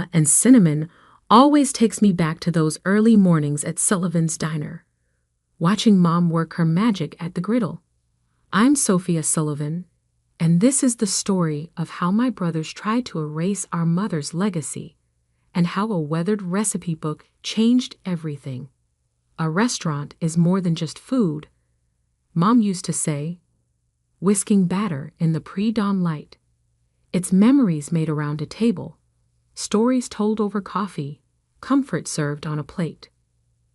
vanilla, and cinnamon always takes me back to those early mornings at Sullivan's Diner, watching Mom work her magic at the griddle. I'm Sophia Sullivan, and this is the story of how my brothers tried to erase our mother's legacy and how a weathered recipe book changed everything. A restaurant is more than just food, Mom used to say, whisking batter in the pre-dawn light. It's memories made around a table, stories told over coffee, comfort served on a plate.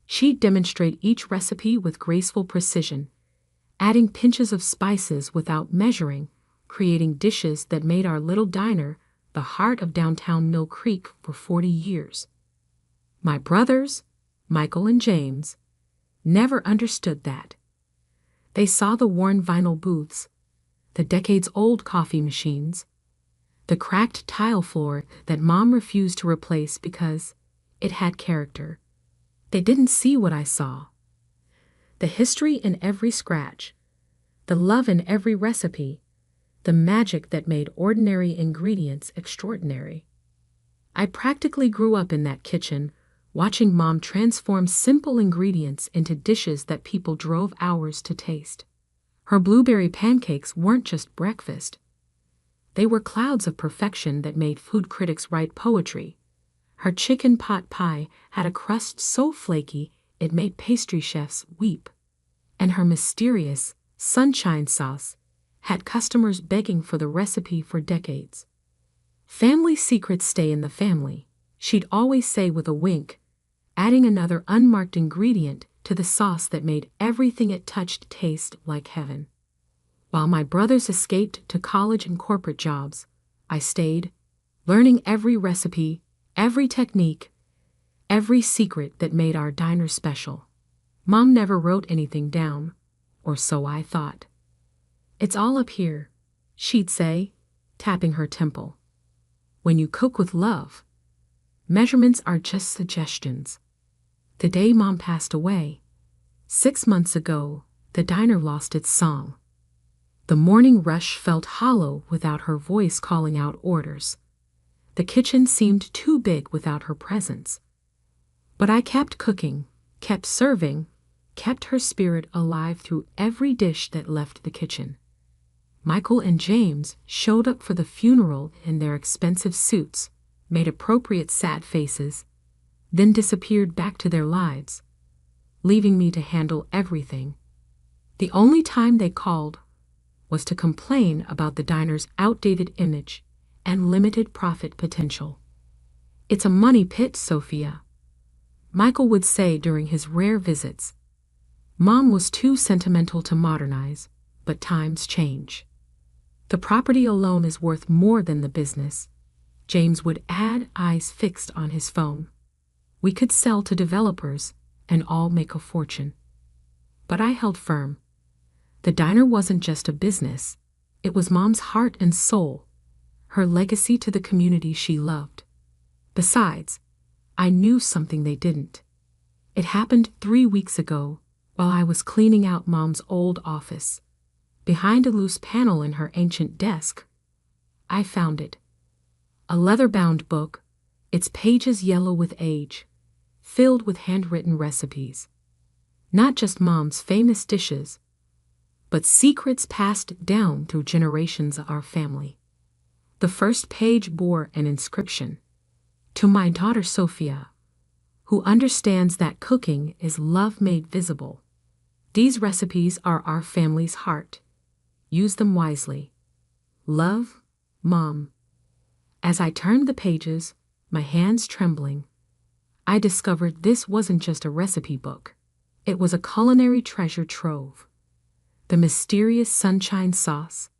She'd demonstrate each recipe with graceful precision, adding pinches of spices without measuring, creating dishes that made our little diner the heart of downtown Mill Creek for 40 years. My brothers, Michael and James, never understood that. They saw the worn vinyl booths, the decades-old coffee machines, the cracked tile floor that Mom refused to replace because it had character. They didn't see what I saw. The history in every scratch, the love in every recipe, the magic that made ordinary ingredients extraordinary. I practically grew up in that kitchen, watching Mom transform simple ingredients into dishes that people drove hours to taste. Her blueberry pancakes weren't just breakfast. They were clouds of perfection that made food critics write poetry. Her chicken pot pie had a crust so flaky it made pastry chefs weep. And her mysterious sunshine sauce had customers begging for the recipe for decades. Family secrets stay in the family, she'd always say with a wink, adding another unmarked ingredient to the sauce that made everything it touched taste like heaven. While my brothers escaped to college and corporate jobs, I stayed, learning every recipe, every technique, every secret that made our diner special. Mom never wrote anything down, or so I thought. It's all up here, she'd say, tapping her temple. When you cook with love, measurements are just suggestions. The day Mom passed away, 6 months ago, the diner lost its song. The morning rush felt hollow without her voice calling out orders. The kitchen seemed too big without her presence. But I kept cooking, kept serving, kept her spirit alive through every dish that left the kitchen. Michael and James showed up for the funeral in their expensive suits, made appropriate sad faces, then disappeared back to their lives, leaving me to handle everything. The only time they called was to complain about the diner's outdated image and limited profit potential. It's a money pit, Sophia, Michael would say during his rare visits. Mom was too sentimental to modernize, but times change. The property alone is worth more than the business, James would add, eyes fixed on his phone. We could sell to developers and all make a fortune. But I held firm. The diner wasn't just a business, it was Mom's heart and soul, her legacy to the community she loved. Besides, I knew something they didn't. It happened 3 weeks ago while I was cleaning out Mom's old office. Behind a loose panel in her ancient desk, I found it. A leather-bound book, its pages yellow with age, filled with handwritten recipes. Not just Mom's famous dishes, but secrets passed down through generations of our family. The first page bore an inscription, "To my daughter Sophia, who understands that cooking is love made visible. These recipes are our family's heart. Use them wisely. Love, Mom." As I turned the pages, my hands trembling, I discovered this wasn't just a recipe book. It was a culinary treasure trove. The mysterious sunshine sauce,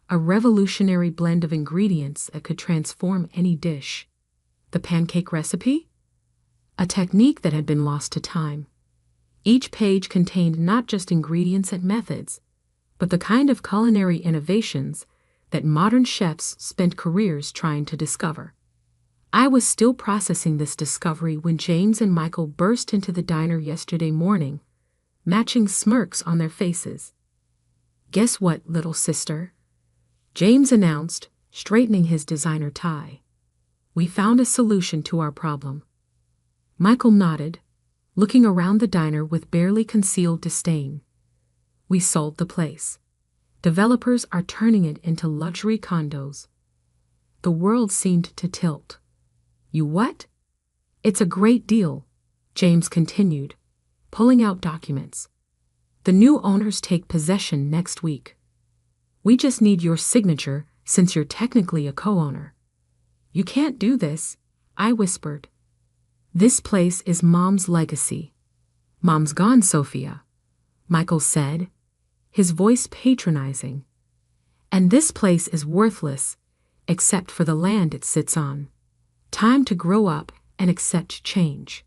a revolutionary blend of ingredients that could transform any dish. The pancake recipe? A technique that had been lost to time. Each page contained not just ingredients and methods, but the kind of culinary innovations that modern chefs spent careers trying to discover. I was still processing this discovery when James and Michael burst into the diner yesterday morning, matching smirks on their faces. "Guess what, little sister?" James announced, straightening his designer tie. We found a solution to our problem. Michael nodded, looking around the diner with barely concealed disdain. We sold the place. Developers are turning it into luxury condos. The world seemed to tilt. You what? It's a great deal, James continued, pulling out documents. The new owners take possession next week. We just need your signature since you're technically a co-owner. You can't do this, I whispered. This place is Mom's legacy. Mom's gone, Sophia, Michael said, his voice patronizing. And this place is worthless, except for the land it sits on. Time to grow up and accept change.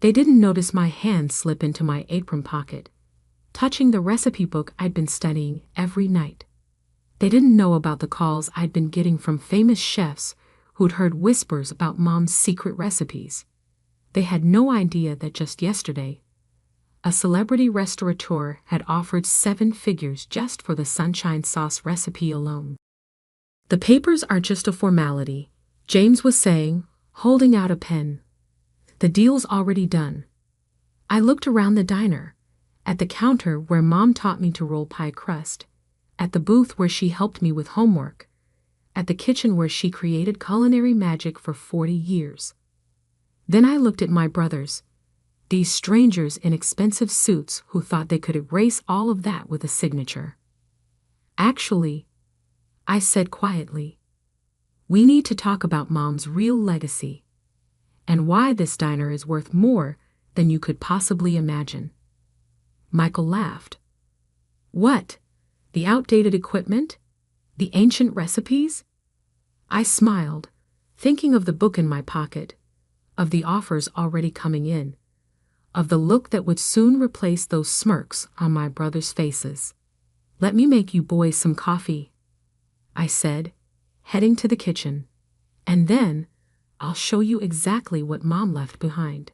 They didn't notice my hand slip into my apron pocket, touching the recipe book I'd been studying every night. They didn't know about the calls I'd been getting from famous chefs who'd heard whispers about Mom's secret recipes. They had no idea that just yesterday, a celebrity restaurateur had offered 7 figures just for the sunshine sauce recipe alone. The papers are just a formality, James was saying, holding out a pen. The deal's already done. I looked around the diner, at the counter where Mom taught me to roll pie crust, at the booth where she helped me with homework, at the kitchen where she created culinary magic for 40 years. Then I looked at my brothers, these strangers in expensive suits who thought they could erase all of that with a signature. Actually, I said quietly, we need to talk about Mom's real legacy, and why this diner is worth more than you could possibly imagine. Michael laughed. What? The outdated equipment? The ancient recipes? I smiled, thinking of the book in my pocket, of the offers already coming in, of the look that would soon replace those smirks on my brothers' faces. Let me make you boys some coffee, I said, heading to the kitchen, and then I'll show you exactly what Mom left behind.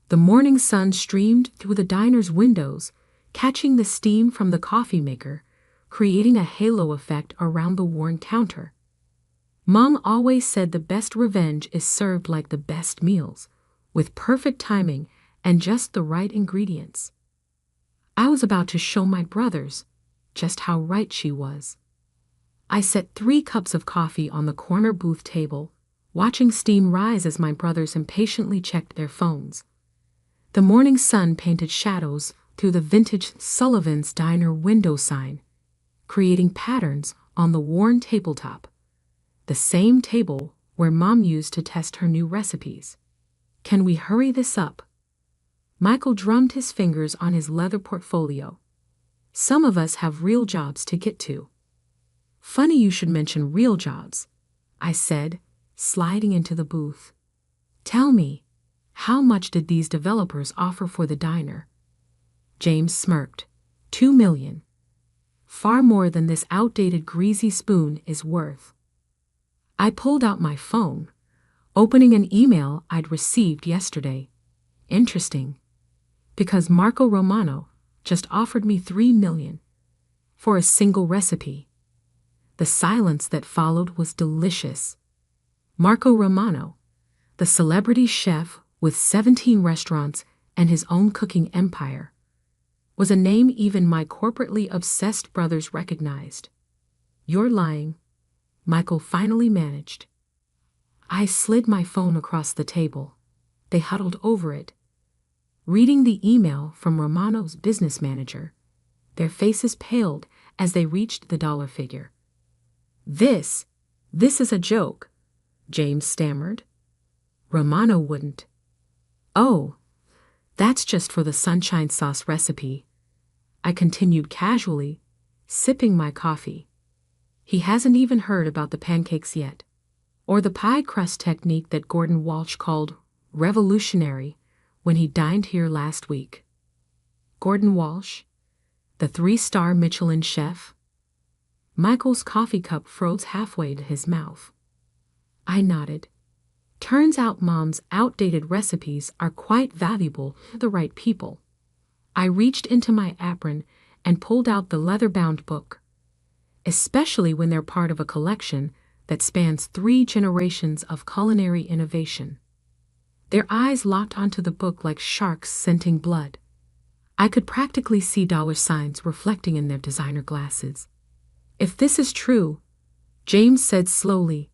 The morning sun streamed through the diner's windows, catching the steam from the coffee maker, creating a halo effect around the worn counter. Mom always said the best revenge is served like the best meals, with perfect timing and just the right ingredients. I was about to show my brothers just how right she was. I set 3 cups of coffee on the corner booth table, watching steam rise as my brothers impatiently checked their phones. The morning sun painted shadows through the vintage Sullivan's Diner window sign, creating patterns on the worn tabletop, the same table where Mom used to test her new recipes. Can we hurry this up? Michael drummed his fingers on his leather portfolio. Some of us have real jobs to get to. Funny you should mention real jobs, I said, sliding into the booth. Tell me, how much did these developers offer for the diner? James smirked. $2 million. Far more than this outdated greasy spoon is worth. I pulled out my phone, opening an email I'd received yesterday. Interesting, because Marco Romano just offered me $3 million for a single recipe. The silence that followed was delicious. Marco Romano, the celebrity chef with 17 restaurants and his own cooking empire, was a name even my corporately obsessed brothers recognized. You're lying, Michael finally managed. I slid my phone across the table. They huddled over it, reading the email from Romano's business manager. Their faces paled as they reached the dollar figure. This is a joke, James stammered. Romano wouldn't. Oh, that's just for the sunshine sauce recipe, I continued casually, sipping my coffee. He hasn't even heard about the pancakes yet, or the pie crust technique that Gordon Walsh called revolutionary when he dined here last week. Gordon Walsh, the 3-star Michelin chef? Michael's coffee cup froze halfway to his mouth. I nodded. Turns out Mom's outdated recipes are quite valuable to the right people. I reached into my apron and pulled out the leather-bound book. Especially when they're part of a collection that spans 3 generations of culinary innovation. Their eyes locked onto the book like sharks scenting blood. I could practically see dollar signs reflecting in their designer glasses. "If this is true," James said slowly,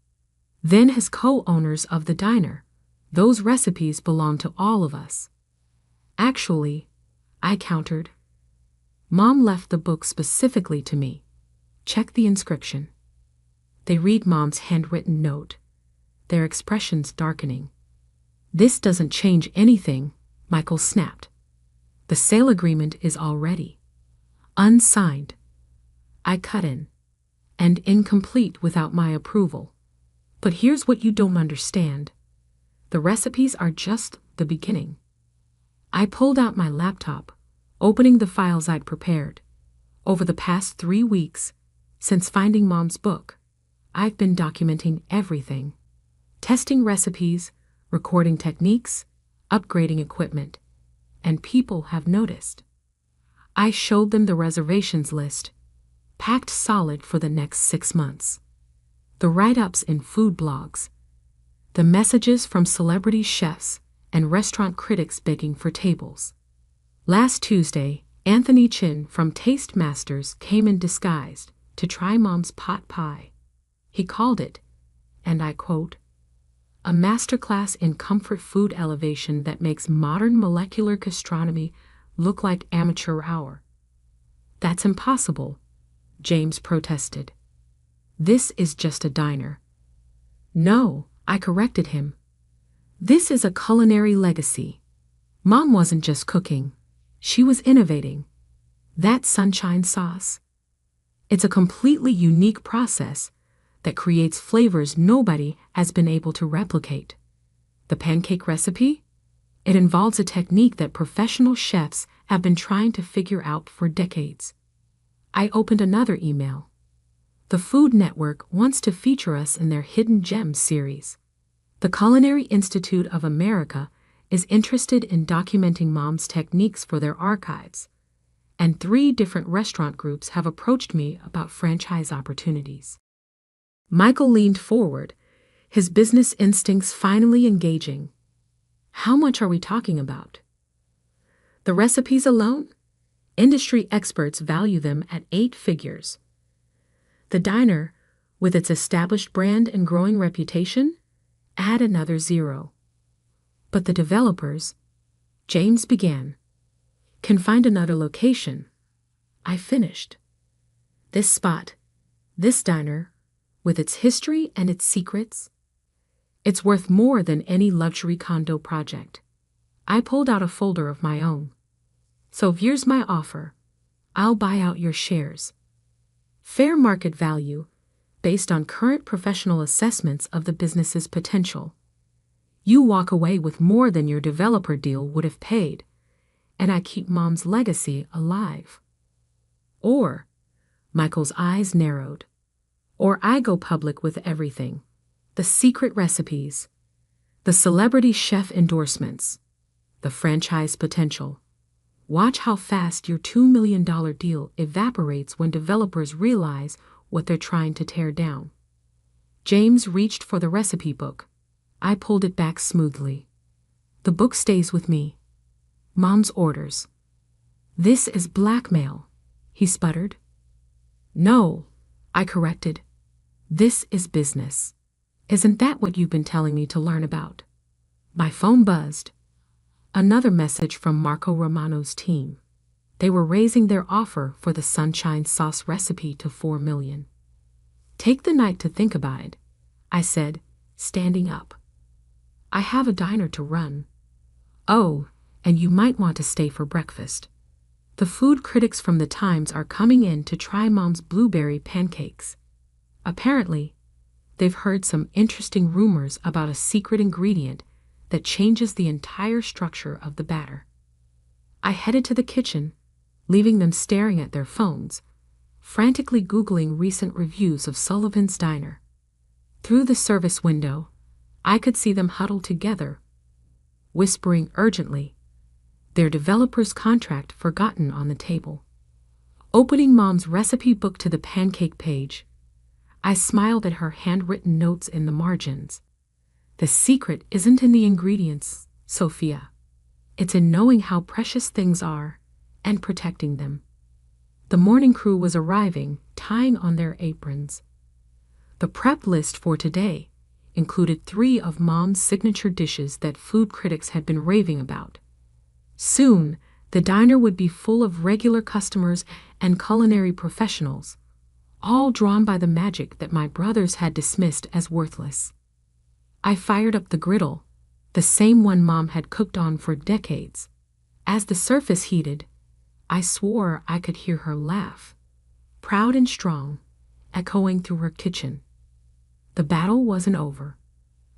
"then as co-owners of the diner, those recipes belong to all of us." "Actually," I countered, "Mom left the book specifically to me. Check the inscription." They read Mom's handwritten note, their expressions darkening. "This doesn't change anything," Michael snapped. "The sale agreement is already unsigned." I cut in. "And incomplete without my approval. But here's what you don't understand. The recipes are just the beginning." I pulled out my laptop, opening the files I'd prepared. Over the past 3 weeks, since finding Mom's book, I've been documenting everything. Testing recipes, recording techniques, upgrading equipment, and people have noticed. I showed them the reservations list, packed solid for the next 6 months. The write-ups in food blogs, the messages from celebrity chefs and restaurant critics begging for tables. Last Tuesday, Anthony Chin from Taste Masters came in disguised to try Mom's pot pie. He called it, and I quote, "a masterclass in comfort food elevation that makes modern molecular gastronomy look like amateur hour." "That's impossible," James protested. "This is just a diner." "No," I corrected him. "This is a culinary legacy. Mom wasn't just cooking, she was innovating. That sunshine sauce, it's a completely unique process that creates flavors nobody has been able to replicate. The pancake recipe? It involves a technique that professional chefs have been trying to figure out for decades." I opened another email. The Food Network wants to feature us in their Hidden Gems series. The Culinary Institute of America is interested in documenting Mom's techniques for their archives, and 3 different restaurant groups have approached me about franchise opportunities. Michael leaned forward, his business instincts finally engaging. "How much are we talking about?" "The recipes alone? Industry experts value them at 8 figures. The diner, with its established brand and growing reputation, add another 0. But the developers," James began, "can find another location." I finished. "This spot, this diner, with its history and its secrets, it's worth more than any luxury condo project." I pulled out a folder of my own. "So here's my offer. I'll buy out your shares. Fair market value, based on current professional assessments of the business's potential. You walk away with more than your developer deal would have paid, and I keep Mom's legacy alive. Or," Michael's eyes narrowed, "or I go public with everything. The secret recipes, the celebrity chef endorsements, the franchise potential. Watch how fast your $2 million deal evaporates when developers realize what they're trying to tear down." James reached for the recipe book. I pulled it back smoothly. "The book stays with me. Mom's orders." "This is blackmail," he sputtered. "No," I corrected. "This is business. Isn't that what you've been telling me to learn about?" My phone buzzed. Another message from Marco Romano's team. They were raising their offer for the sunshine sauce recipe to $4 million. "Take the night to think about it," I said, standing up. "I have a diner to run. Oh, and you might want to stay for breakfast. The food critics from the Times are coming in to try Mom's blueberry pancakes. Apparently, they've heard some interesting rumors about a secret ingredient that changes the entire structure of the batter." I headed to the kitchen, leaving them staring at their phones, frantically Googling recent reviews of Sullivan's Diner. Through the service window, I could see them huddled together, whispering urgently, their developer's contract forgotten on the table. Opening Mom's recipe book to the pancake page, I smiled at her handwritten notes in the margins. The secret isn't in the ingredients, Sophia. It's in knowing how precious things are and protecting them. The morning crew was arriving, tying on their aprons. The prep list for today included 3 of Mom's signature dishes that food critics had been raving about. Soon, the diner would be full of regular customers and culinary professionals, all drawn by the magic that my brothers had dismissed as worthless. I fired up the griddle, the same one Mom had cooked on for decades. As the surface heated, I swore I could hear her laugh, proud and strong, echoing through her kitchen. The battle wasn't over.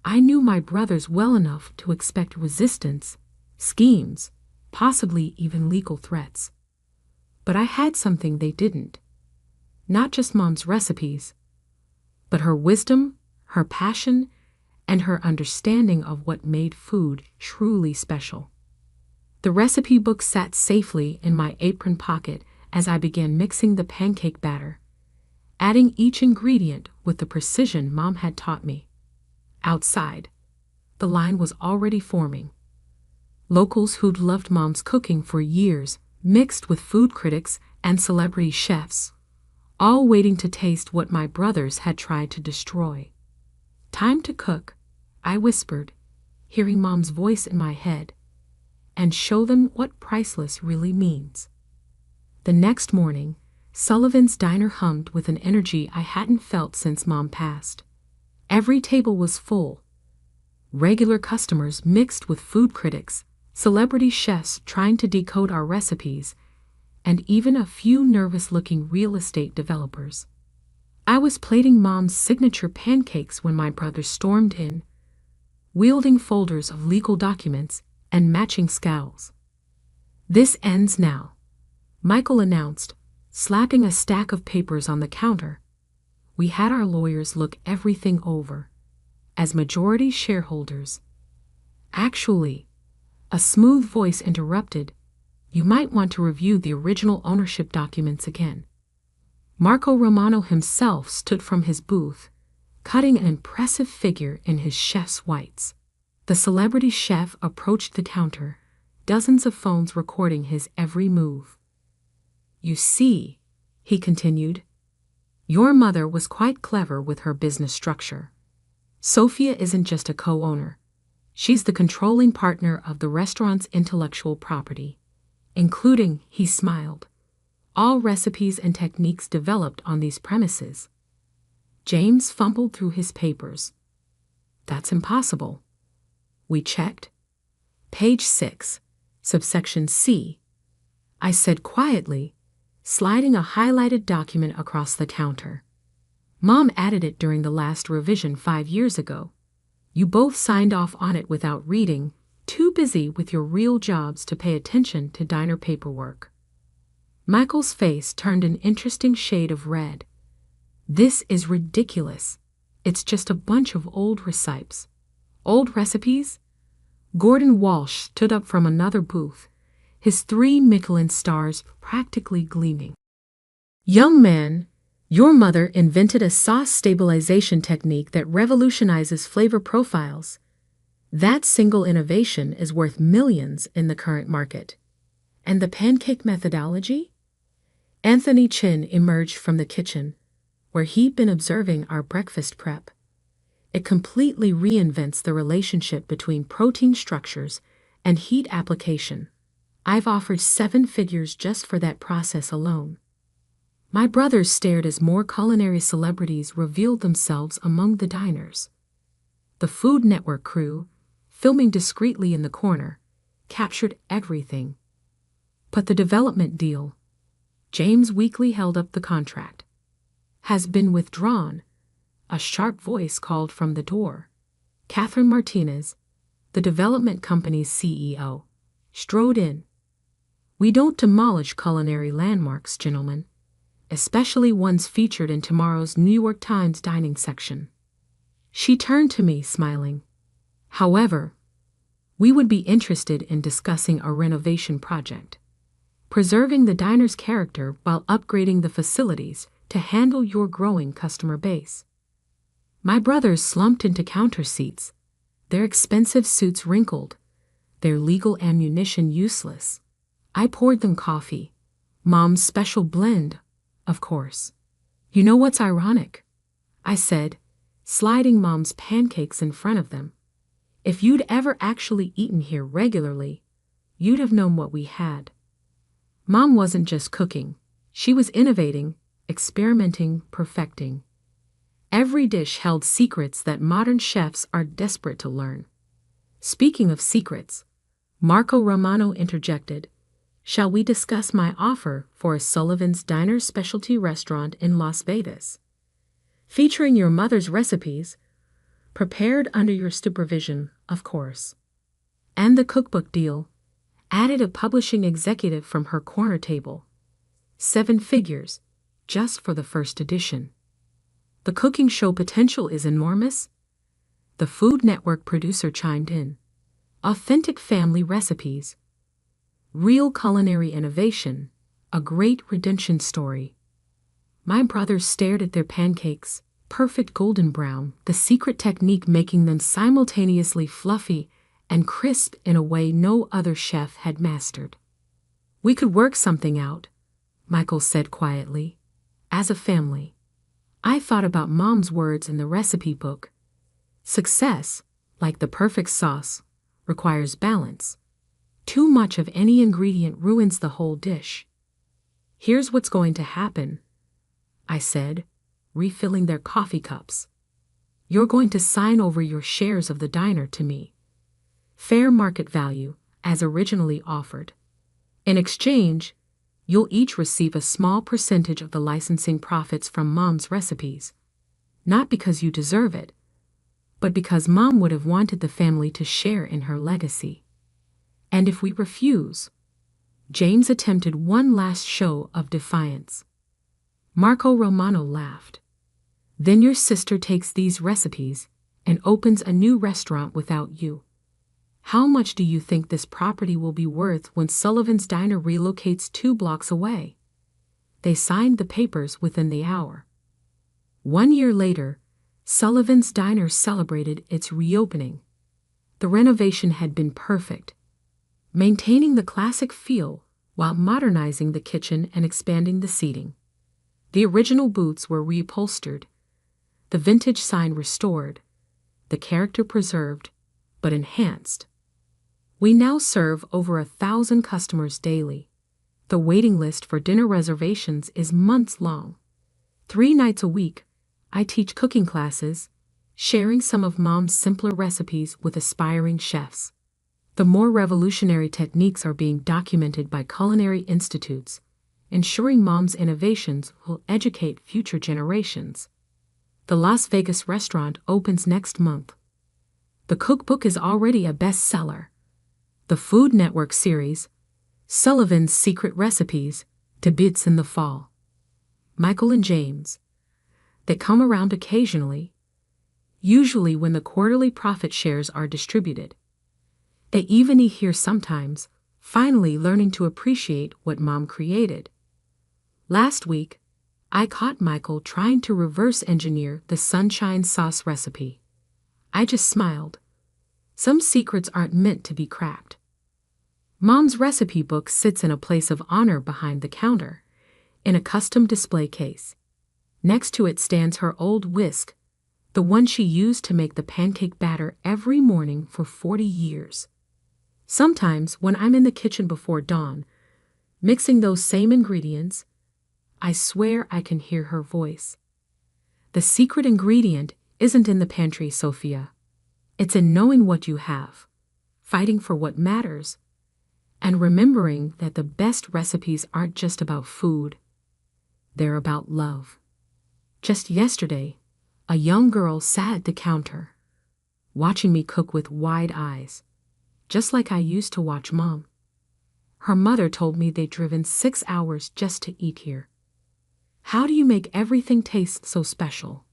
I knew my brothers well enough to expect resistance, schemes, possibly even legal threats. But I had something they didn't. Not just Mom's recipes, but her wisdom, her passion, and her understanding of what made food truly special. The recipe book sat safely in my apron pocket as I began mixing the pancake batter, adding each ingredient with the precision Mom had taught me. Outside, the line was already forming. Locals who'd loved Mom's cooking for years, mixed with food critics and celebrity chefs, all waiting to taste what my brothers had tried to destroy. "Time to cook," I whispered, hearing Mom's voice in my head, "and show them what priceless really means." The next morning, Sullivan's Diner hummed with an energy I hadn't felt since Mom passed. Every table was full. Regular customers mixed with food critics, celebrity chefs trying to decode our recipes, and even a few nervous-looking real estate developers. I was plating Mom's signature pancakes when my brother stormed in, wielding folders of legal documents and matching scowls. "This ends now," Michael announced, slapping a stack of papers on the counter. We had our lawyers look everything over. As majority shareholders. Actually, a smooth voice interrupted, "You might want to review the original ownership documents again." Marco Romano himself stood from his booth, cutting an impressive figure in his chef's whites. The celebrity chef approached the counter, dozens of phones recording his every move. "You see," he continued, "your mother was quite clever with her business structure. Sophia isn't just a co-owner. She's the controlling partner of the restaurant's intellectual property, including," he smiled, "all recipes and techniques developed on these premises." James fumbled through his papers. "That's impossible." We checked. "Page 6, subsection C," I said quietly, sliding a highlighted document across the counter. "Mom added it during the last revision 5 years ago. You both signed off on it without reading, too busy with your real jobs to pay attention to diner paperwork." Michael's face turned an interesting shade of red. "This is ridiculous. It's just a bunch of old recipes." "Old recipes?" Gordon Walsh stood up from another booth, his 3 Michelin stars practically gleaming. "Young man, your mother invented a sauce stabilization technique that revolutionizes flavor profiles. That single innovation is worth millions in the current market. And the pancake methodology?" Anthony Chin emerged from the kitchen, where he'd been observing our breakfast prep. "It completely reinvents the relationship between protein structures and heat application. I've offered 7 figures just for that process alone." My brothers stared as more culinary celebrities revealed themselves among the diners. The Food Network crew, filming discreetly in the corner, captured everything. "But the development deal," James weakly held up the contract, "has been withdrawn," a sharp voice called from the door. Catherine Martinez, the development company's CEO, strode in. "We don't demolish culinary landmarks, gentlemen, especially ones featured in tomorrow's New York Times dining section." She turned to me, smiling. "However, we would be interested in discussing a renovation project, preserving the diner's character while upgrading the facilities to handle your growing customer base. My brothers slumped into counter seats, their expensive suits wrinkled, their legal ammunition useless. I poured them coffee, Mom's special blend, of course. You know what's ironic? I said, sliding Mom's pancakes in front of them. If you'd ever actually eaten here regularly, you'd have known what we had. Mom wasn't just cooking, she was innovating, experimenting, perfecting. Every dish held secrets that modern chefs are desperate to learn. Speaking of secrets, Marco Romano interjected, "Shall we discuss my offer for a Sullivan's Diner specialty restaurant in Las Vegas? Featuring your mother's recipes, prepared under your supervision, of course. And the cookbook deal," added a publishing executive from her corner table. 7 figures, just for the first edition. The cooking show potential is enormous. The Food Network producer chimed in. Authentic family recipes. Real culinary innovation. A great redemption story. My brothers stared at their pancakes, perfect golden brown, the secret technique making them simultaneously fluffy and crisp in a way no other chef had mastered. "We could work something out," Michael said quietly. "As a family." I thought about Mom's words in the recipe book. Success, like the perfect sauce, requires balance. Too much of any ingredient ruins the whole dish. "Here's what's going to happen," I said, refilling their coffee cups. "You're going to sign over your shares of the diner to me. Fair market value, as originally offered. In exchange, you'll each receive a small percentage of the licensing profits from Mom's recipes. Not because you deserve it, but because Mom would have wanted the family to share in her legacy. And if we refuse," James attempted one last show of defiance. Marco Romano laughed. "Then your sister takes these recipes and opens a new restaurant without you. How much do you think this property will be worth when Sullivan's Diner relocates 2 blocks away?" They signed the papers within the hour. 1 year later, Sullivan's Diner celebrated its reopening. The renovation had been perfect, maintaining the classic feel while modernizing the kitchen and expanding the seating. The original booths were reupholstered, the vintage sign restored, the character preserved, but enhanced. We now serve over 1,000 customers daily. The waiting list for dinner reservations is months long. 3 nights a week, I teach cooking classes, sharing some of Mom's simpler recipes with aspiring chefs. The more revolutionary techniques are being documented by culinary institutes, ensuring Mom's innovations will educate future generations. The Las Vegas restaurant opens next month. The cookbook is already a bestseller. The Food Network series, Sullivan's Secret Recipes, debuts in the fall. Michael and James. They come around occasionally, usually when the quarterly profit shares are distributed. They even eat here sometimes, finally learning to appreciate what Mom created. Last week, I caught Michael trying to reverse engineer the sunshine sauce recipe. I just smiled. Some secrets aren't meant to be cracked. Mom's recipe book sits in a place of honor behind the counter, in a custom display case. Next to it stands her old whisk, the one she used to make the pancake batter every morning for 40 years. Sometimes, when I'm in the kitchen before dawn, mixing those same ingredients, I swear I can hear her voice. "The secret ingredient isn't in the pantry, Sophia. It's in knowing what you have, fighting for what matters, and remembering that the best recipes aren't just about food. They're about love." Just yesterday, a young girl sat at the counter, watching me cook with wide eyes, just like I used to watch Mom. Her mother told me they'd driven 6 hours just to eat here. "How do you make everything taste so special?"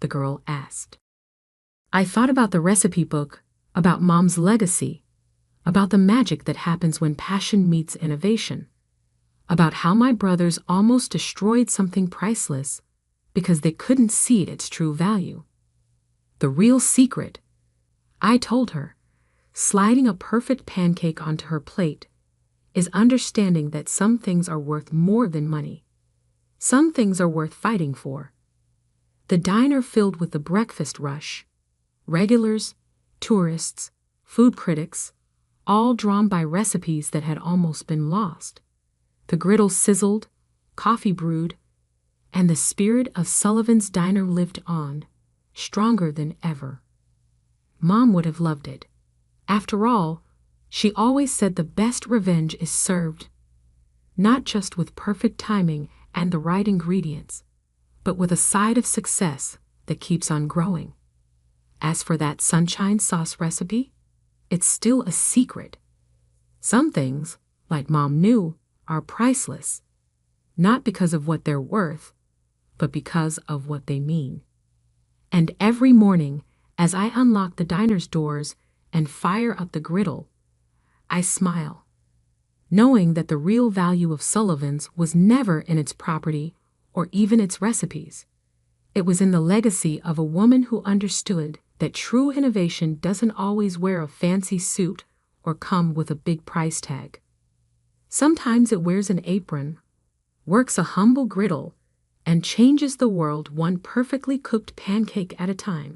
the girl asked. I thought about the recipe book, about Mom's legacy, about the magic that happens when passion meets innovation. about how my brothers almost destroyed something priceless because they couldn't see its true value. The real secret, I told her, sliding a perfect pancake onto her plate, is understanding that some things are worth more than money. Some things are worth fighting for. The diner filled with the breakfast rush, regulars, tourists, food critics, all drawn by recipes that had almost been lost. The griddle sizzled, coffee brewed, and the spirit of Sullivan's Diner lived on, stronger than ever. Mom would have loved it. After all, she always said the best revenge is served, not just with perfect timing and the right ingredients, but with a side of success that keeps on growing. As for that sunshine sauce recipe, it's still a secret. Some things, like Mom knew, are priceless, not because of what they're worth, but because of what they mean. And every morning, as I unlock the diner's doors and fire up the griddle, I smile, knowing that the real value of Sullivan's was never in its property or even its recipes. It was in the legacy of a woman who understood that true innovation doesn't always wear a fancy suit or come with a big price tag. Sometimes it wears an apron, works a humble griddle, and changes the world one perfectly cooked pancake at a time.